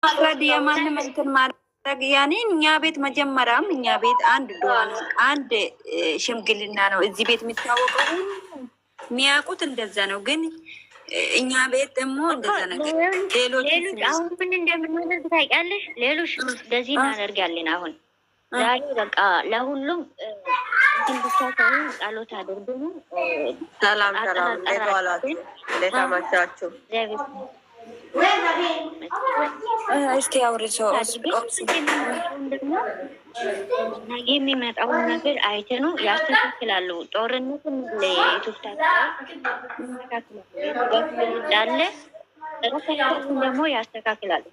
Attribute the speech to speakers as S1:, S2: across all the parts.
S1: ማረድ የማንም እንትን ማድረግ ያኔ እኛ ቤት መጀመሪያም እኛ ቤት አንድ ዱዓ ነው፣ አንድ ሽምግልና ነው። እዚህ ቤት የሚታወቀው የሚያውቁት እንደዛ ነው። ግን እኛ ቤት ደግሞ እንደዛ ነገር ሌሎች
S2: አሁን ምን እንደምናደርግ ታውቂያለሽ? ሌሎች እንደዚህ እናደርጋለን። አሁን ዛሬ በቃ ለሁሉም እንትን ብቻ ሳይሆን ጸሎት አድርጉ።
S3: ሰላም ሰላም፣ እንዴት ዋላችሁ? እንዴት አመሻችሁ?
S1: እስቲ አውሪ ሰው
S2: ነገ የሚመጣውን ነገር አይተኑ ያስተካክላሉ። ጦርነትን ለኢትዮጵያ እንዳለ ራሳቸውን ደግሞ ያስተካክላሉ።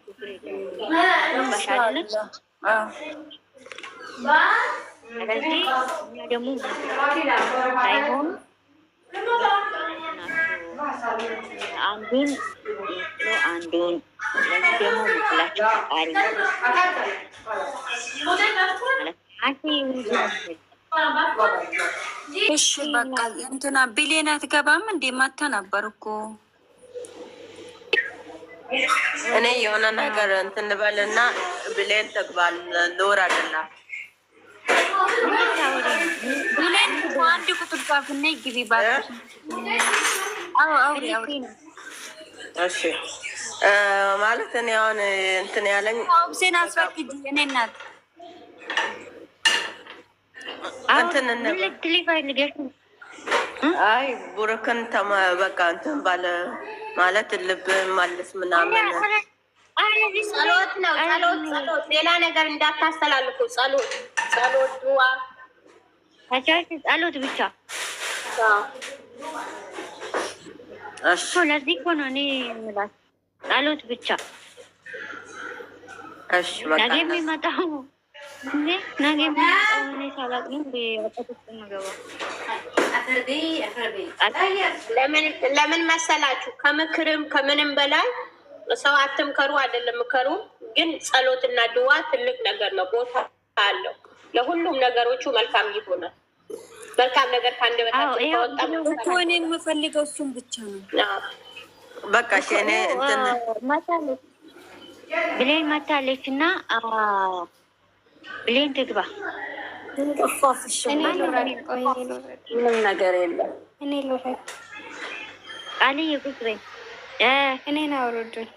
S2: ባሻለን ስለዚህ እኛ ደግሞ ሳይሆን አንዱን አንዱን ለዚህ ደግሞ ምስላቸው
S1: እሺ በቃ እንትና ቢሌን አትገባም እንዴ? ማታ ነበር እኮ
S3: እኔ የሆነ ነገር እንትን በልና ብሌን ትግባል። ሎር አይደላ
S1: ብሌን አንድ ቁጥር ጻፍና ግቢ ባክ።
S3: እሺ ማለት እኔ አሁን እንትን ያለኝ
S1: ኦብሴን አስፈቅጂ እኔ እናት
S3: እንትን አይ ቡርክን በቃ እንትን ባለ ማለት ልብ ማለስ ምናምን
S4: ጸሎት ነው። ጸሎት ሌላ ነገር እንዳታስተላልፉ። ጸሎት ዱዓ
S2: ጸሎት ብቻ።
S3: እሺ
S2: ለዚህ እኮ ነው እኔ የምላቸው ጸሎት ብቻ።
S3: እሺ በቃ
S2: ነገ የሚመጣው እኔ ሳላቅ ነው ወጣቶች ነገባ
S4: ለምን መሰላችሁ? ከምክርም ከምንም በላይ ሰው አትምከሩ አይደለም፣ ምከሩ። ግን ጸሎትና ድዋ ትልቅ ነገር ነው፣ ቦታ አለው። ለሁሉም ነገሮቹ መልካም ይሆናል። መልካም ነገር ከአንደበታችን ከወጣ
S1: እኔ የምፈልገው እሱን ብቻ ነው።
S3: በቃ እኔ እንትን
S2: ብሌን መታለች እና ብሌን ትግባ።
S1: ምንም ነገር የለም።
S5: እኔ ልውረድ።
S2: ቃልዬ ቁጭ በይ።
S5: እኔን አውርዱኝ።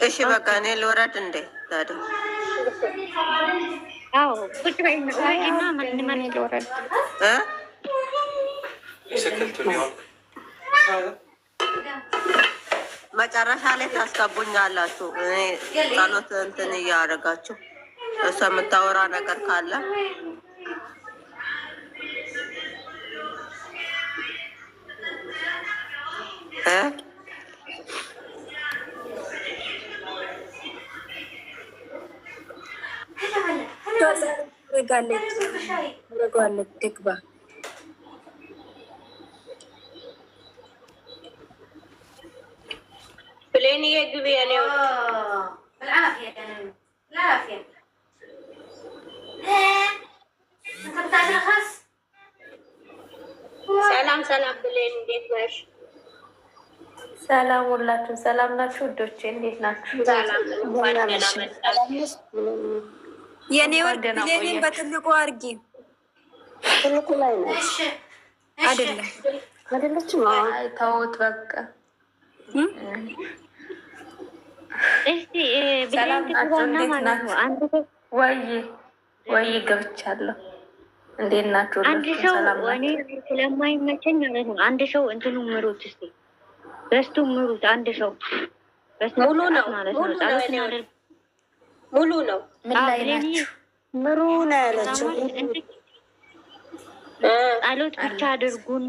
S3: እሺ በቃ እኔ ልውረድ እንዴ ታዲያ?
S2: አዎ ቁጭ በይ እና ማን
S5: ልውረድ?
S3: መጨረሻ ላይ ታስገቡኛላችሁ። እኔ ጸሎት እንትን እያደረጋችሁ እሷ የምታወራ ነገር ካለ
S1: ረጋለች ትግባ።
S4: ብሌንዬ ግቢ። ያኔው ሰላም ሰላም። ብሌን እንዴት ነሽ?
S5: ሰላም ሁላችሁም ሰላም ናችሁ? ውዶቼ እንዴት ናችሁ?
S1: የኔ ወድ ብሌንን በትልቁ አርጊ።
S5: ትልቁ ላይ ነች
S1: አይደለም?
S5: አይደለችም? ተውት በቃ።
S2: እስቲ ብሌን ትግባና ማለት ነው።
S5: ወይ ገብቻለሁ። እንዴት ናችሁ?
S2: አንድ ሰው እኔ ስለማይመቸኝ ማለት ነው። አንድ ሰው እንትኑ ምሩት እስቲ በስቱ ምሩት። አንድ ሰው
S4: ሙሉ ነው
S2: ማለት ነው። ጸሎት እናደርግ።
S4: ሙሉ ነው።
S5: ምን ላይ ናችሁ? ምሩ ነው ያለችው።
S2: ጸሎት ብቻ አድርጉኑ።